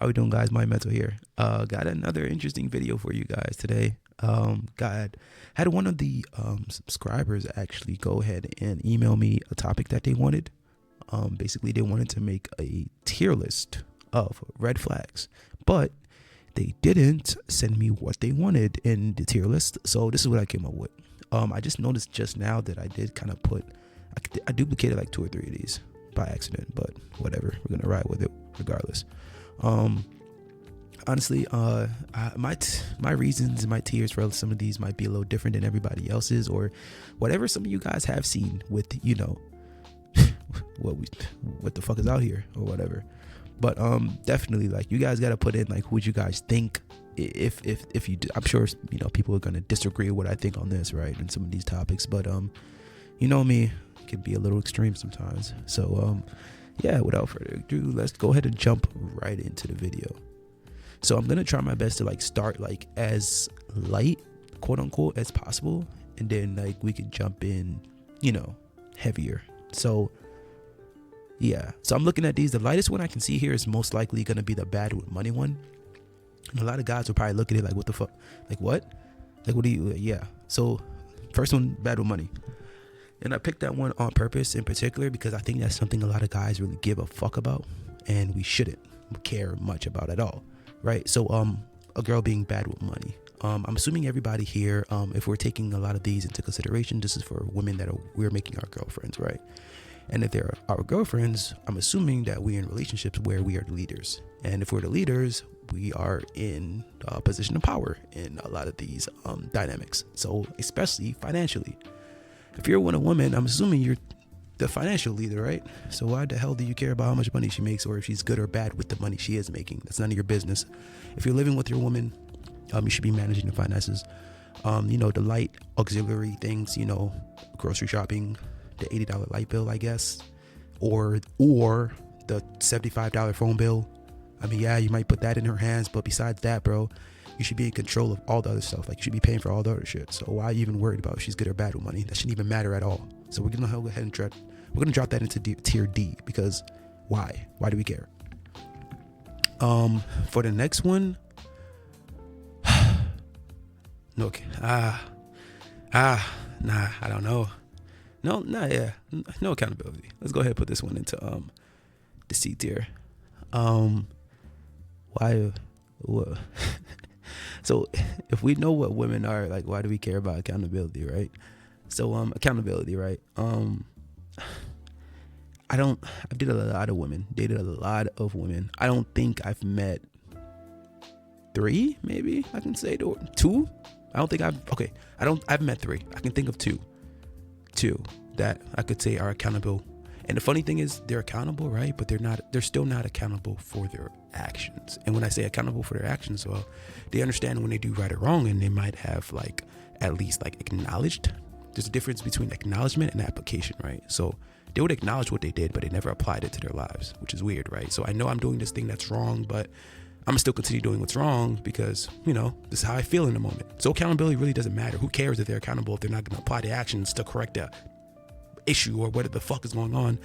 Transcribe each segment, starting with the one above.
How we doing, guys? My Mental here. Got another interesting video for you guys today. Got had one of the subscribers actually go ahead and email me a topic that they wanted. Basically, they wanted to make a tier list of red flags, but they didn't send me what they wanted in the tier list. So this is what I came up with. I just noticed just now that I did kind of I duplicated like 2 or 3 of these by accident, but whatever. We're gonna ride with it regardless. Honestly, my reasons and my tiers for some of these might be a little different than everybody else's, or whatever some of you guys have seen with, what the fuck is out here or whatever. But definitely, like, you guys got to put in like who you guys think. If you do, I'm sure people are gonna disagree with what I think on this, right, and some of these topics, but me, it can be a little extreme sometimes. So yeah, without further ado, let's go ahead and jump right into the video. So I'm gonna try my best to like start like as light, quote unquote, as possible, and then like we can jump in heavier. So yeah, so I'm looking at these. The lightest one I can see here is most likely gonna be the bad with money one. And a lot of guys will probably look at it like, what the fuck? Like, what? Like, what do you, yeah. So, first one, bad with money. And I picked that one on purpose in particular because I think that's something a lot of guys really give a fuck about, and we shouldn't care much about at all, right? So, a girl being bad with money. I'm assuming everybody here, if we're taking a lot of these into consideration, this is for women that we're making our girlfriends, right? And if they're our girlfriends, I'm assuming that we're in relationships where we are the leaders. And if we're the leaders, we are in a position of power in a lot of these dynamics. So especially financially. If you're a woman, I'm assuming you're the financial leader, right? So why the hell do you care about how much money she makes, or if she's good or bad with the money she is making? That's none of your business. If you're living with your woman, you should be managing the finances. The light auxiliary things, grocery shopping, the $80 light bill, I guess, or the $75 phone bill. I mean, yeah, you might put that in her hands, but besides that, bro, you should be in control of all the other stuff. Like, you should be paying for all the other shit. So why are you even worried about if she's good or bad with money? That shouldn't even matter at all. So we're gonna go ahead and drop that into tier D, because why? Why do we care? For the next one, no, nah, I don't know. No accountability. Let's go ahead and put this one into the C tier. Why? What? So if we know what women are, like, why do we care about accountability, right? So accountability, right? I dated a lot of women. I don't think I've met 3, maybe I can say, or 2. I've met 3. I can think of two that I could say are accountable. And the funny thing is, they're accountable, right? But they're still not accountable for their actions. And when I say accountable for their actions, well, they understand when they do right or wrong, and they might have at least acknowledged. There's a difference between acknowledgement and application, right? So they would acknowledge what they did, but they never applied it to their lives, which is weird, right? So I know I'm doing this thing that's wrong, but I'm gonna still continue doing what's wrong because, this is how I feel in the moment. So accountability really doesn't matter. Who cares if they're accountable if they're not gonna apply the actions to correct the issue or whatever the fuck is going on?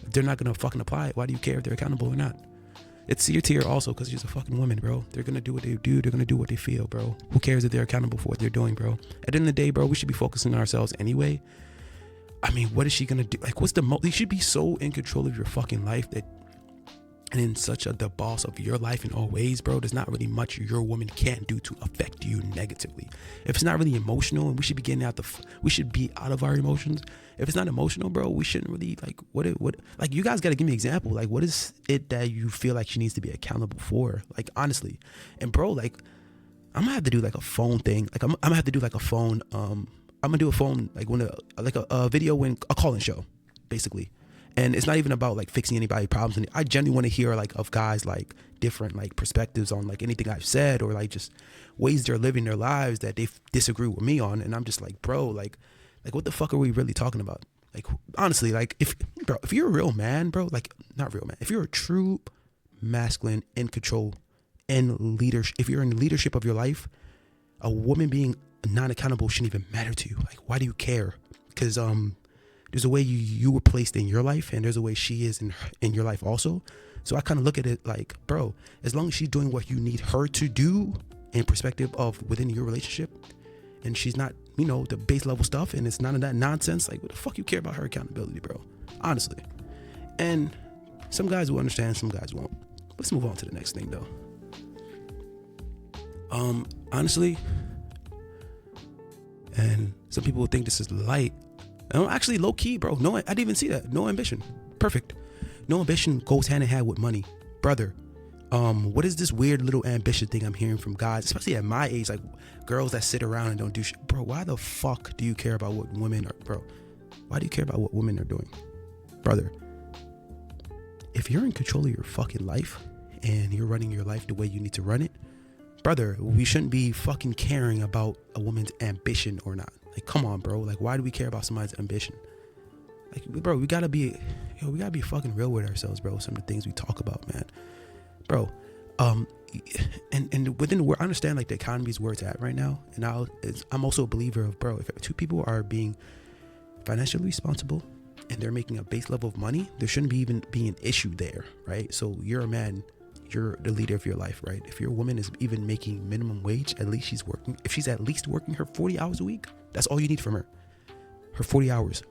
If they're not gonna fucking apply it, why do you care if they're accountable or not? It's your tier also because she's a fucking woman, bro. They're gonna do what they do. They're gonna do what they feel, bro. Who cares if they're accountable for what they're doing, bro? At the end of the day, bro, we should be focusing on ourselves anyway. I mean, what is she gonna do? Like, you should be so in control of your fucking life and in the boss of your life in all ways, bro. There's not really much your woman can't do to affect you negatively. If it's not really emotional, and we should be we should be out of our emotions. If it's not emotional, bro, we shouldn't really you guys got to give me an example. Like, what is it that you feel like she needs to be accountable for? Like, honestly. And bro, like, I'm gonna have to do like a phone thing. Like, I'm gonna have to do like a phone. I'm gonna do a phone, like a video when a call-in show, basically. And it's not even about like fixing anybody's problems. And I genuinely want to hear like of guys like different like perspectives on like anything I've said, or like just ways they're living their lives that they disagree with me on. And I'm just like, bro, like what the fuck are we really talking about? Like, honestly, like if you're a real man, bro, like not real man, if you're a true masculine, in control, and leadership, if you're in leadership of your life, a woman being non-accountable shouldn't even matter to you. Like, why do you care? Because There's a way you were placed in your life, and there's a way she is in your life also. So I kind of look at it like, bro, as long as she's doing what you need her to do in perspective of within your relationship, and she's not, the base level stuff, and it's none of that nonsense, like, what the fuck you care about her accountability, bro? Honestly. And some guys will understand, some guys won't. Let's move on to the next thing, though. Honestly, and some people will think this is light. Actually, low key, bro. No, I didn't even see that. No ambition. Perfect. No ambition goes hand in hand with money, brother. What is this weird little ambition thing I'm hearing from guys, especially at my age, like girls that sit around and don't do shit? Bro, why the fuck do you care about what women are, bro? Why do you care about what women are doing? Brother, if you're in control of your fucking life and you're running your life the way you need to run it, brother, we shouldn't be fucking caring about a woman's ambition or not. Like, come on, bro. Like, why do we care about somebody's ambition? Like, bro, we gotta be fucking real with ourselves, bro. Some of the things we talk about, man. Bro, and within the world, I understand like the economy is where it's at right now, and I'm also a believer of, bro, if two people are being financially responsible and they're making a base level of money, there shouldn't even be an issue there, right? So you're a man, you're the leader of your life, right? If your woman is even making minimum wage, at least she's working. If she's at least working her 40 hours a week, that's all you need from her. Her 40 hours.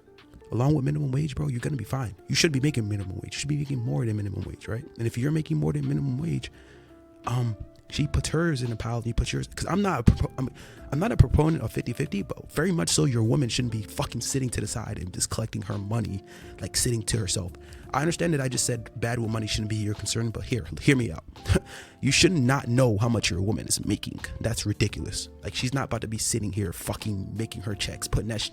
Along with minimum wage, bro, you're going to be fine. You should be making minimum wage. You should be making more than minimum wage, right? And if you're making more than minimum wage, she puts hers in a pile and you put yours. Because I'm not a proponent of 50-50, but very much so your woman shouldn't be fucking sitting to the side and just collecting her money, like sitting to herself. I understand that I just said bad with money shouldn't be your concern, but hear me out. You should not know how much your woman is making. That's ridiculous. Like, she's not about to be sitting here fucking making her checks, putting that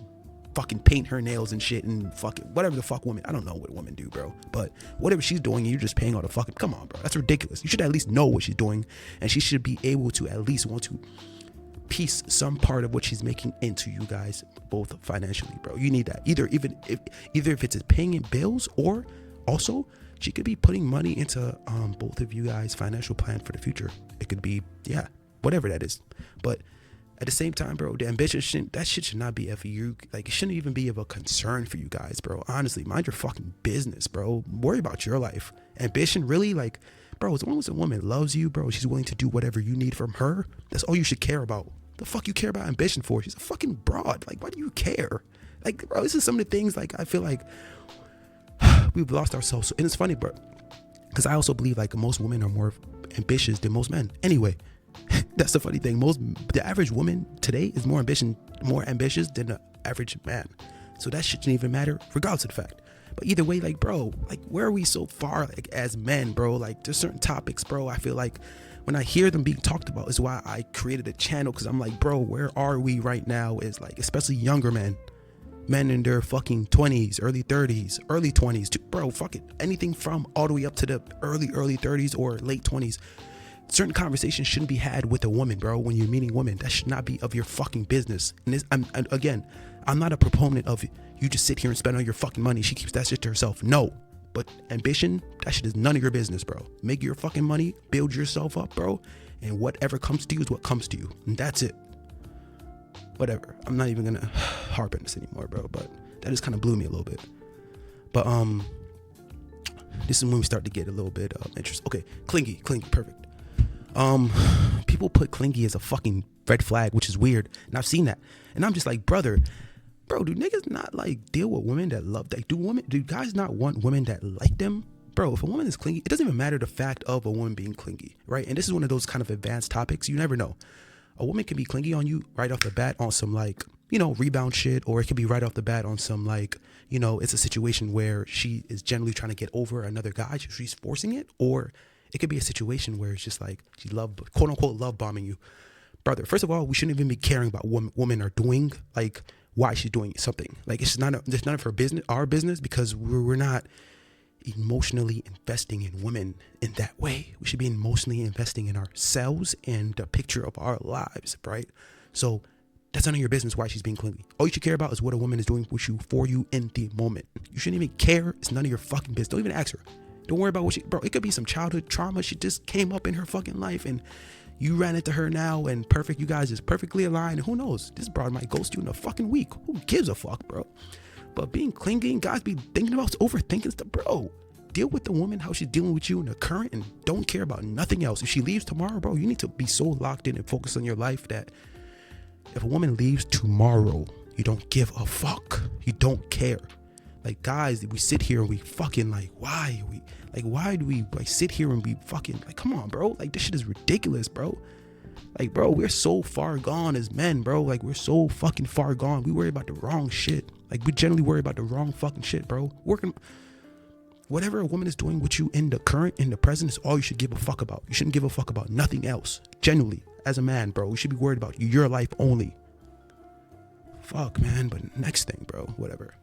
fucking paint her nails and shit and fucking whatever the fuck women, I don't know what women do, bro, but whatever she's doing, you're just paying all the fucking, come on, bro, that's ridiculous. You should at least know what she's doing, and she should be able to at least want to piece some part of what she's making into you guys both financially, bro. You need that. Either if it's paying in bills, or also she could be putting money into both of you guys' financial plan for the future. It could be, yeah, whatever that is. But at the same time, bro, the ambition, that shit should not be for you. Like, it shouldn't even be of a concern for you guys, bro. Honestly, mind your fucking business, bro. Worry about your life. Ambition, really? Like, bro, as long as a woman loves you, bro, she's willing to do whatever you need from her, that's all you should care about. The fuck you care about ambition for? She's a fucking broad. Like, why do you care? Like, bro, this is some of the things, like, I feel like we've lost ourselves. And it's funny, bro, because I also believe, like, most women are more ambitious than most men. Anyway, that's the funny thing. The average woman today is more ambitious than the average man. So that shit shouldn't even matter, regardless of the fact. But either way, like, bro, like, where are we so far, like, as men, bro? Like, there's certain topics, bro, I feel like when I hear them being talked about is why I created a channel, because I'm like, bro, where are we right now? Is like, especially younger men in their fucking 20s, early 30s, early 20s, bro, fuck it, anything from all the way up to the early 30s or late 20s. Certain conversations shouldn't be had with a woman, bro. When you're meeting women, that should not be of your fucking business. And this, I'm not a proponent of you just sit here and spend all your fucking money. She keeps that shit to herself. No, but ambition, that shit is none of your business, bro. Make your fucking money, build yourself up, bro. And whatever comes to you is what comes to you. And that's it. Whatever. I'm not even gonna harp on this anymore, bro. But that just kind of blew me a little bit. But this is when we start to get a little bit interest. Okay, clingy, perfect. People put clingy as a fucking red flag, which is weird, and I've seen that, and I'm just like, bro, do niggas not like deal with women that love, like, do guys not want women that like them? Bro, if a woman is clingy, it doesn't even matter the fact of a woman being clingy, right? And this is one of those kind of advanced topics. You never know. A woman can be clingy on you right off the bat on some, like, rebound shit, or it could be right off the bat on some, like, it's a situation where she is generally trying to get over another guy, she's forcing it, or it could be a situation where it's just like she quote unquote love bombing you. Brother, first of all, we shouldn't even be caring about what women are doing, like why she's doing something. Like, it's none of her business, our business, because we're not emotionally investing in women in that way. We should be emotionally investing in ourselves and the picture of our lives, right? So that's none of your business why she's being clingy. All you should care about is what a woman is doing with you, for you in the moment. You shouldn't even care. It's none of your fucking business. Don't even ask her. Don't worry about bro, it could be some childhood trauma. She just came up in her fucking life and you ran into her now and you guys is perfectly aligned. Who knows? This broad might ghost you in a fucking week. Who gives a fuck, bro? But being clingy, guys be thinking about overthinking stuff, bro. Deal with the woman how she's dealing with you in the current and don't care about nothing else. If she leaves tomorrow, bro, you need to be so locked in and focused on your life that if a woman leaves tomorrow, you don't give a fuck. You don't care. Like, guys, we sit here and we fucking like, why do we like sit here and be fucking like, come on, bro? Like, this shit is ridiculous, bro. Like, bro, we're so far gone as men, bro. Like, we're so fucking far gone. We worry about the wrong shit. Like, we generally worry about the wrong fucking shit, bro. Whatever a woman is doing with you in the current, in the present, is all you should give a fuck about. You shouldn't give a fuck about nothing else. Genuinely, as a man, bro, you should be worried about your life only. Fuck, man. But next thing, bro, whatever.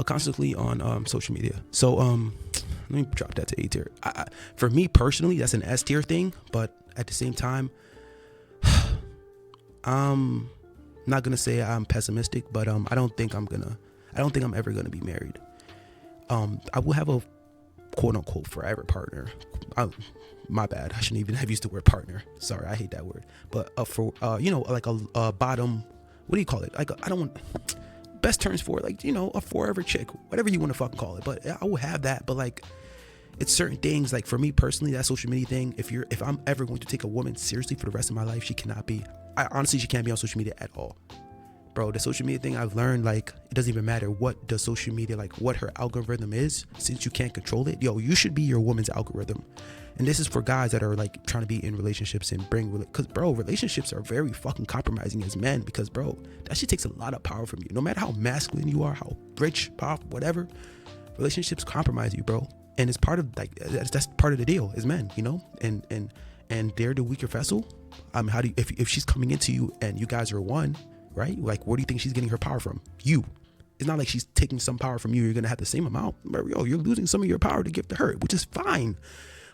Constantly on social media. So let me drop that to A tier. For me personally, that's an S tier thing, but at the same time, I'm not gonna say I'm pessimistic, but I don't think I'm ever gonna be married. I will have a quote unquote forever partner. My bad, I shouldn't even have used the word partner. Sorry, I hate that word. But like a bottom, what do you call it? Like I don't want best terms for it, like, you know, a forever chick, whatever you want to fucking call it. But I will have that. But like, it's certain things. Like for me personally, that social media thing. If I'm ever going to take a woman seriously for the rest of my life, she can't be on social media at all, bro. The social media thing, I've learned, like, it doesn't even matter what the social media, like what her algorithm is, since you can't control it. You should be your woman's algorithm. And this is for guys that are like trying to be in relationships and because bro, relationships are very fucking compromising as men, because bro, that shit takes a lot of power from you. No matter how masculine you are, how rich, powerful, whatever, relationships compromise you, bro. And it's part of like, that's part of the deal as men, you know, and they're the weaker vessel. How do you, if she's coming into you and you guys are one, right? Like, where do you think she's getting her power from? You. It's not like she's taking some power from you. You're going to have the same amount. You're losing some of your power to give to her, which is fine.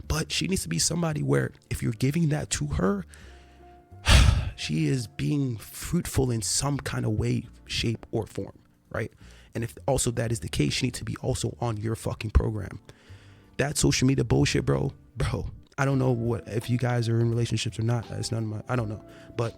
But she needs to be somebody where if you're giving that to her, she is being fruitful in some kind of way, shape, or form, right? And if also that is the case, she needs to be also on your fucking program. That social media bullshit, bro, I don't know if you guys are in relationships or not. It's none of my, I don't know. But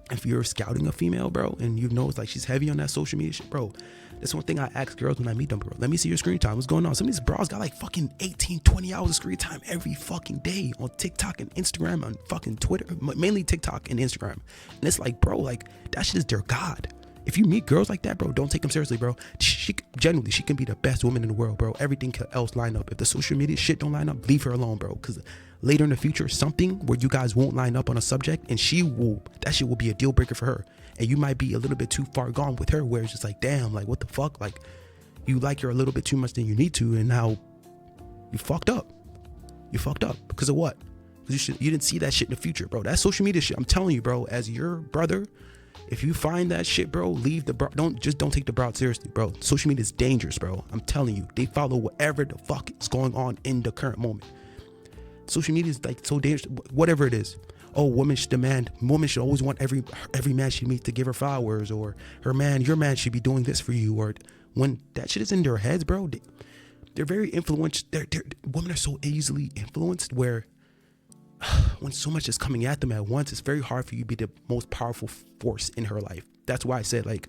if you're scouting a female, bro, and you know it's like she's heavy on that social media shit, bro, that's one thing I ask girls when I meet them, bro. Let me see your screen time. What's going on? Some of these bras got like fucking 18, 20 hours of screen time every fucking day on TikTok and Instagram and fucking Twitter, mainly TikTok and Instagram. And it's like, bro, like that shit is their God. If you meet girls like that, bro, don't take them seriously, bro. She can be the best woman in the world, bro. Everything else line up. If the social media shit don't line up, leave her alone, bro. Because later in the future, something where you guys won't line up on a subject, and that shit will be a deal breaker for her. And you might be a little bit too far gone with her, where it's just like, damn, like what the fuck? Like you like her a little bit too much than you need to, and now you fucked up. You fucked up because of what? Because you didn't see that shit in the future, bro. That social media shit, I'm telling you, bro, as your brother, if you find that shit, bro, leave the bro. Don't take the broad seriously, bro. Social media is dangerous, bro. I'm telling you, they follow whatever the fuck is going on in the current moment. Social media is like so dangerous, whatever it is. Oh, woman should always want every man she meets to give her flowers, or your man should be doing this for you. Or when that shit is in their heads, bro, they're very influenced. Women are so easily influenced where when so much is coming at them at once, it's very hard for you to be the most powerful force in her life. That's why I said, like,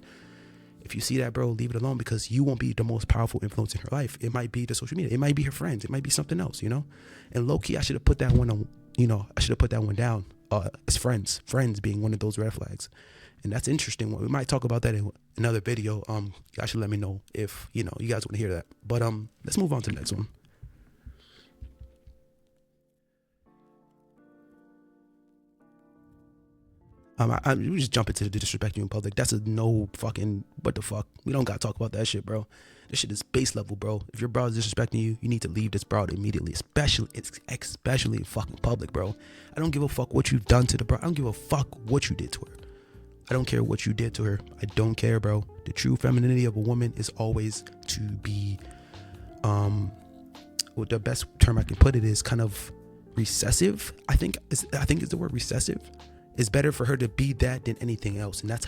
if you see that, bro, leave it alone, because you won't be the most powerful influence in her life. It might be the social media. It might be her friends. It might be something else, you know? And low key, I should have put that one on, I should have put that one down as friends being one of those red flags. And that's interesting. We might talk about that in another video. You guys should let me know if, you guys want to hear that. But let's move on to the next one. We just jump into the disrespecting you in public. That's a no fucking, what the fuck? We don't gotta talk about that shit, bro. This shit is base level, bro. If your bro is disrespecting you, you need to leave this broad immediately, especially in fucking public, bro. I don't give a fuck what you've done to the bro. I don't give a fuck what you did to her. I don't care what you did to her. I don't care, bro. The true femininity of a woman is always to be, what the best term I can put it is kind of recessive. I think is the word recessive. It's better for her to be that than anything else. And that's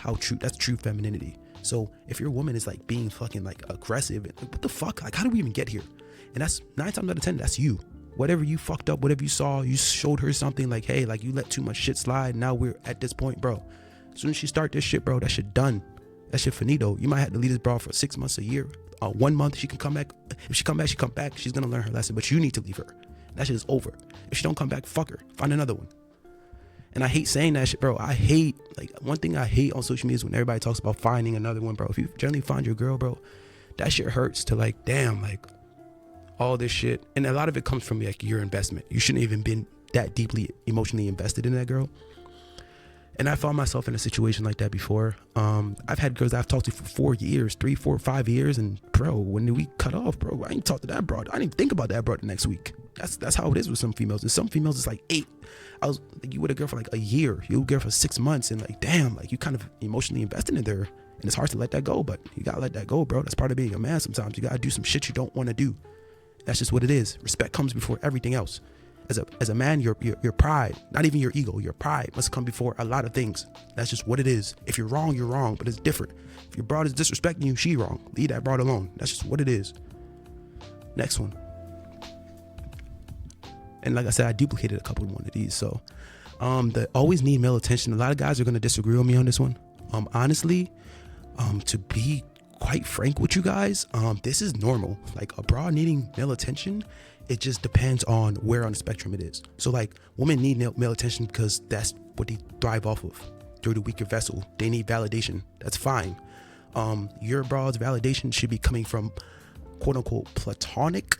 true femininity. So if your woman is like being fucking like aggressive, what the fuck? Like, how do we even get here? And that's 9 times out of 10, that's you. Whatever you fucked up, whatever you saw, you showed her something like, hey, like you let too much shit slide. Now we're at this point, bro. As soon as she start this shit, bro, that shit done. That shit finito. You might have to leave this bro for 6 months, a year. 1 month, she can come back. If she come back, she come back. She's gonna learn her lesson, but you need to leave her. That shit is over. If she don't come back, fuck her. Find another one. And I hate saying that shit, bro. I hate, like, one thing I hate on social media is when everybody talks about finding another one, bro. If you generally find your girl, bro, that shit hurts to, like, damn, like, all this shit. And a lot of it comes from, like, your investment. You shouldn't even been that deeply emotionally invested in that girl. And I found myself in a situation like that before. I've had girls I've talked to for 4 years, 3, 4, 5 years. And, bro, when we cut off, bro, I ain't talk to that broad. I didn't even think about that broad the next week. That's how it is with some females. And some females, it's like 8. You with a girl for like a year. You with a girl for 6 months. And like, damn, like you kind of emotionally invested in there. And it's hard to let that go. But you got to let that go, bro. That's part of being a man sometimes. You got to do some shit you don't want to do. That's just what it is. Respect comes before everything else. As a man, your pride, not even your ego, your pride must come before a lot of things. That's just what it is. If you're wrong, you're wrong, but it's different. If your broad is disrespecting you, she wrong. Leave that broad alone. That's just what it is. Next one. And like I said, I duplicated a couple of one of these. So, the always need male attention. A lot of guys are going to disagree with me on this one. Honestly, to be quite frank with you guys, this is normal. Like a broad needing male attention, it just depends on where on the spectrum it is. So like women need male attention because that's what they thrive off of. They're the weaker vessel. They need validation. That's fine. Your broad's validation should be coming from quote unquote platonic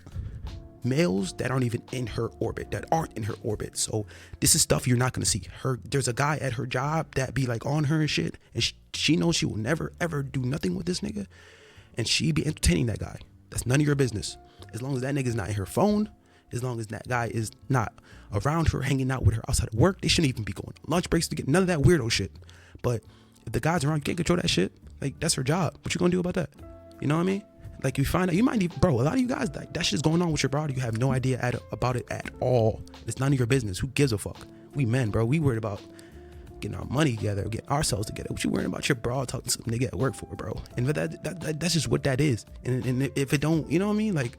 males that aren't even in her orbit, that aren't in her orbit. So this is stuff you're not going to see. There's a guy at her job that be like on her and shit, and she knows she will never ever do nothing with this nigga, and she be entertaining that guy. That's none of your business. As long as that nigga's not in her phone, as long as that guy is not around her, hanging out with her outside of work, they shouldn't even be going lunch breaks to get none of that weirdo shit. But if the guy's around, you can't control that shit. Like, that's her job. What you gonna do about that? You know what I mean? Like, you find out, you might need, bro, a lot of you guys, like, that shit's going on with your brother. You have no idea about it at all. It's none of your business. Who gives a fuck? We men, bro. We worried about getting our money together, getting ourselves together. What you worrying about your bro talking to some nigga at work for, bro? And that's just what that is. And if it don't, you know what I mean? Like,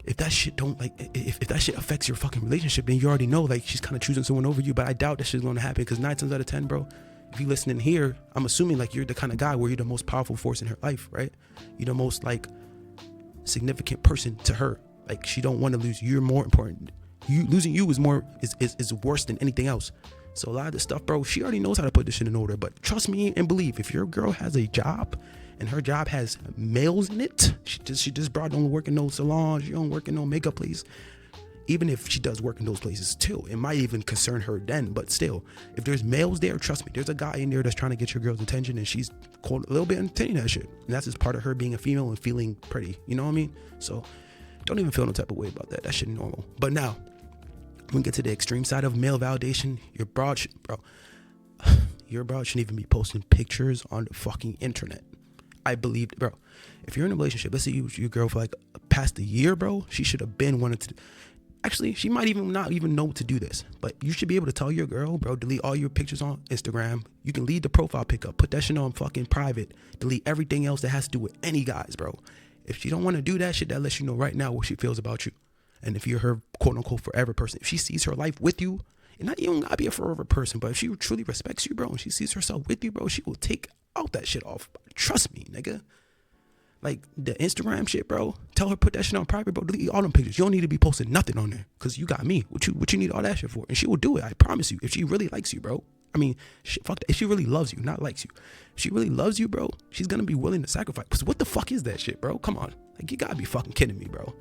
if that shit don't, like, if that shit affects your fucking relationship, then you already know, like, she's kind of choosing someone over you. But I doubt that shit's going to happen, because 9 times out of 10, bro, if you listening here, I'm assuming, like, you're the kind of guy where you're the most powerful force in her life, right? You're the most, like, significant person to her. Like, she don't want to lose. You're more important. Losing you is worse than anything else. So a lot of this stuff, bro, she already knows how to put this shit in order. But trust me and believe, if your girl has a job and her job has males in it, she just brought don't work in no salons, she don't work in no makeup place. Even if she does work in those places too, it might even concern her then. But still, if there's males there, trust me, there's a guy in there that's trying to get your girl's attention, and she's a little bit entertaining that shit. And that's just part of her being a female and feeling pretty. You know what I mean? So don't even feel no type of way about that. That shit normal. But now, when we get to the extreme side of male validation, your broad shouldn't even be posting pictures on the fucking internet. I believe, bro, if you're in a relationship, let's say you with your girl for like past a year, bro, she should have been wanted to. Actually, she might even not even know to do this, but you should be able to tell your girl, bro, delete all your pictures on Instagram. You can leave the profile pic up, put that shit on fucking private, delete everything else that has to do with any guys, bro. If she don't want to do that shit, that lets you know right now what she feels about you. And if you're her quote unquote forever person, if she sees her life with you, and not even gotta be a forever person, but if she truly respects you, bro, and she sees herself with you, bro, she will take out that shit off. Trust me, nigga. Like the Instagram shit, bro. Tell her put that shit on private, bro. Delete all them pictures. You don't need to be posting nothing on there, cause you got me. What you need all that shit for? And she will do it. I promise you. If she really likes you, bro. I mean, shit, fuck that. If she really loves you, not likes you. If she really loves you, bro, she's gonna be willing to sacrifice. Cause what the fuck is that shit, bro? Come on. Like, you gotta be fucking kidding me, bro.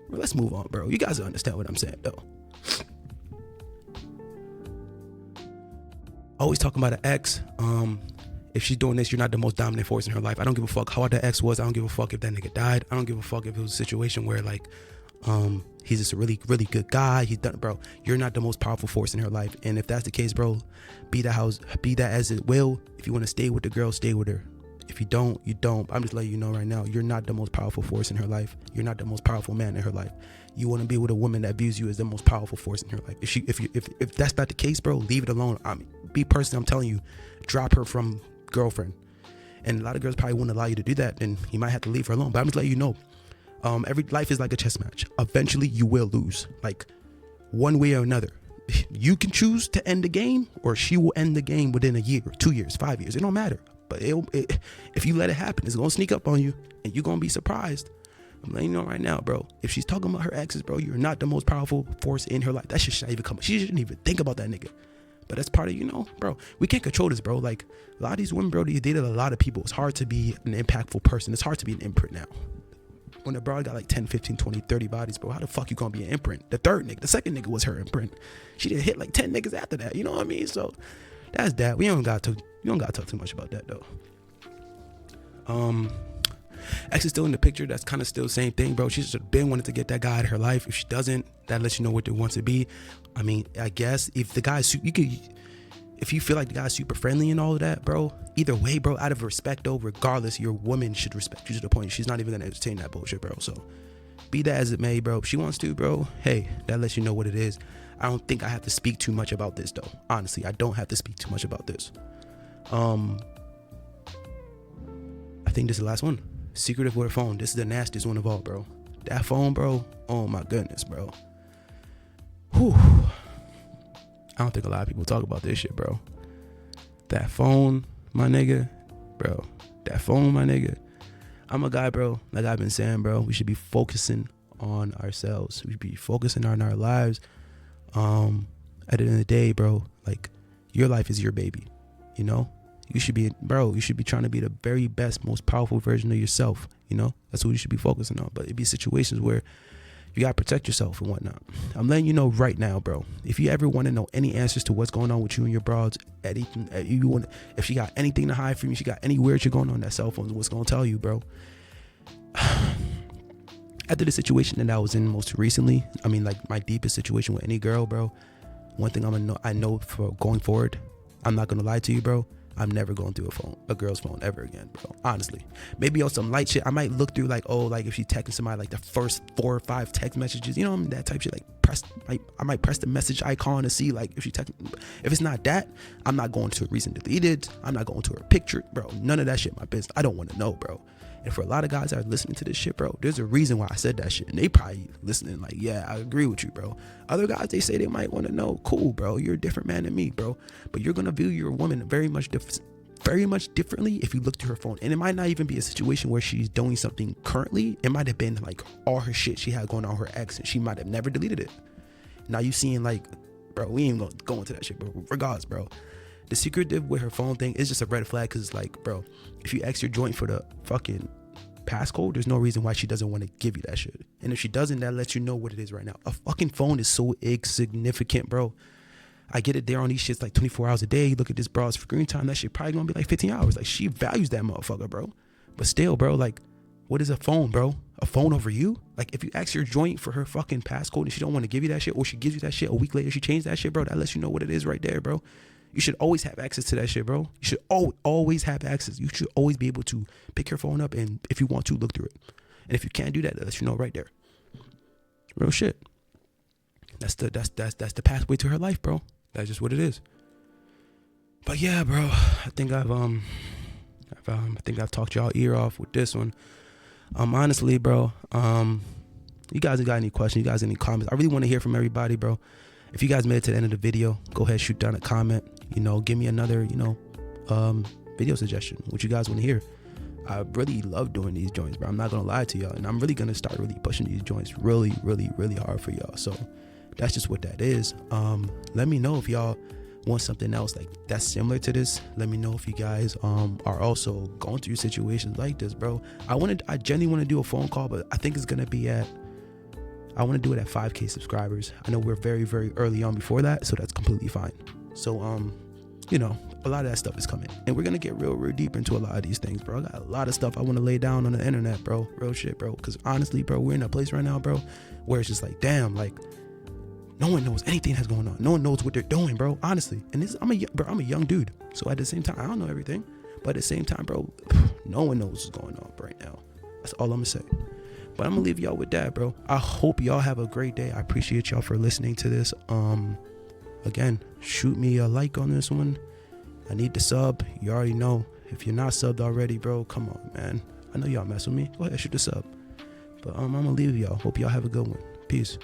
Bro, let's move on, bro. You guys understand what I'm saying, though. Always talking about an ex. If she's doing this, you're not the most dominant force in her life. I don't give a fuck how that ex was. I don't give a fuck if that nigga died. I don't give a fuck if it was a situation where, like, he's just a really, really good guy. He's done, bro. You're not the most powerful force in her life. And if that's the case, bro, be that as it will. If you want to stay with the girl, stay with her. If you don't, you don't. I'm just letting you know right now, you're not the most powerful force in her life. You're not the most powerful man in her life. You want to be with a woman that views you as the most powerful force in her life. If that's not the case, bro, leave it alone. Be personal. I'm telling you, drop her from girlfriend. And a lot of girls probably wouldn't allow you to do that, and you might have to leave her alone. But I'm just letting you know, every life is like a chess match. Eventually, you will lose, like one way or another. You can choose to end the game, or she will end the game within a year, 2 years, 5 years. It don't matter. But if you let it happen, it's gonna sneak up on you, and you're gonna be surprised. I'm letting you know right now, bro. If she's talking about her exes, bro, you're not the most powerful force in her life. That shit shouldn't even come. She shouldn't even think about that nigga. But that's part of, bro. We can't control this, bro. Like, a lot of these women, bro, they dated a lot of people. It's hard to be an impactful person. It's hard to be an imprint now. When the broad got like 10, 15, 20, 30 bodies, bro, how the fuck you gonna be an imprint? The second nigga was her imprint. She didn't hit like 10 niggas after that. You know what I mean? So that's that. We don't got to talk too much about that though. X is still in the picture. That's kind of still the same thing, bro. She should have been wanting to get that guy out of her life. If she doesn't, that lets you know what it wants to be. I mean, I guess if the guy's if you feel like the guy's super friendly and all of that, bro, either way, bro, out of respect though, regardless, your woman should respect you to the point she's not even gonna entertain that bullshit, bro. So be that as it may, bro, if she wants to, bro, hey, that lets you know what it is. I don't think I have to speak too much about this though. Honestly, I don't have to speak too much about this. I think this is the last one. Secretive with her phone. This is the nastiest one of all, bro. That phone, bro, oh my goodness, bro. Whew. I don't think a lot of people talk about this shit, bro. That phone, my nigga, bro. That phone, my nigga. I'm a guy, bro. Like I've been saying, bro, we should be focusing on ourselves. We should be focusing on our lives. At the end of the day, bro, like your life is your baby, you know? You should be trying to be the very best, most powerful version of yourself, you know? That's what you should be focusing on. But it'd be situations where you gotta protect yourself and whatnot. I'm letting you know right now, bro. If you ever want to know any answers to what's going on with you and your broads, if she got anything to hide from you, she got any weird shit going on, that cell phone is what's gonna tell you, bro. After the situation that I was in most recently, I mean, like my deepest situation with any girl, bro. One thing I know for going forward, I'm not gonna lie to you, bro. I'm never going through a girl's phone ever again, bro. Honestly, maybe on some light shit, I might look through like if she's texting somebody, like the first 4 or 5 text messages, you know, that type shit. Like I might press the message icon to see like if she text. If it's not that, I'm not going to a recent deleted. I'm not going to her picture, bro. None of that shit my business. I don't want to know, bro. And for a lot of guys that are listening to this shit, bro, there's a reason why I said that shit. And they probably listening like, yeah, I agree with you, bro. Other guys, they say they might want to know. Cool, bro. You're a different man than me, bro. But you're going to view your woman very much differently if you look through her phone. And it might not even be a situation where she's doing something currently. It might have been like all her shit she had going on her ex, and she might have never deleted it. Now you seeing like, bro, we ain't gonna go into that shit, bro. Regardless, bro. The secretive with her phone thing is just a red flag, because it's like, bro, if you ask your joint for the fucking passcode, there's no reason why she doesn't want to give you that shit. And if she doesn't, that lets you know what it is right now. A fucking phone is so insignificant, bro. I get it there on these shits like 24 hours a day. You look at this broad's screen time, that shit probably gonna be like 15 hours. Like, she values that motherfucker, bro. But still, bro, like, what is a phone, bro? A phone over you? Like, if you ask your joint for her fucking passcode and she don't want to give you that shit, or she gives you that shit a week later, she changed that shit, bro, that lets you know what it is right there, bro. You should always have access to that shit, bro. You should always have access. You should always be able to pick your phone up and, if you want to, look through it. And if you can't do that, that lets you know right there. Real shit. That's the pathway to her life, bro. That's just what it is. But yeah, bro, I think I've talked y'all ear off with this one. Honestly, bro, you guys got any questions? You guys any comments? I really want to hear from everybody, bro. If you guys made it to the end of the video, go ahead, shoot down a comment. You know, give me another, video suggestion. What you guys want to hear? I really love doing these joints, bro. I'm not gonna lie to y'all, and I'm really gonna start really pushing these joints really hard for y'all. So that's just what that is. Let me know if y'all want something else like that's similar to this. Let me know if you guys are also going through situations like this, bro. I genuinely want to do a phone call, but I think it's gonna be I want to do it at 5K subscribers. I know we're very early on before that, so that's completely fine. So a lot of that stuff is coming, and we're gonna get real deep into a lot of these things, bro. I got a lot of stuff I want to lay down on the internet, bro. Real shit, bro. Because honestly, bro, we're in a place right now, bro, where it's just like, damn, like, no one knows anything that's going on. No one knows what they're doing, bro. Honestly, and I'm a young dude, so at the same time, I don't know everything, but at the same time, bro, no one knows what's going on right now. That's all I'm gonna say. But I'm gonna leave y'all with that, bro. I hope y'all have a great day. I appreciate y'all for listening to this. Again, shoot me a like on this one. I need the sub. You already know. If you're not subbed already, bro, come on, man. I know y'all mess with me. Go ahead, shoot the sub. But I'm gonna leave y'all. Hope y'all have a good one. Peace.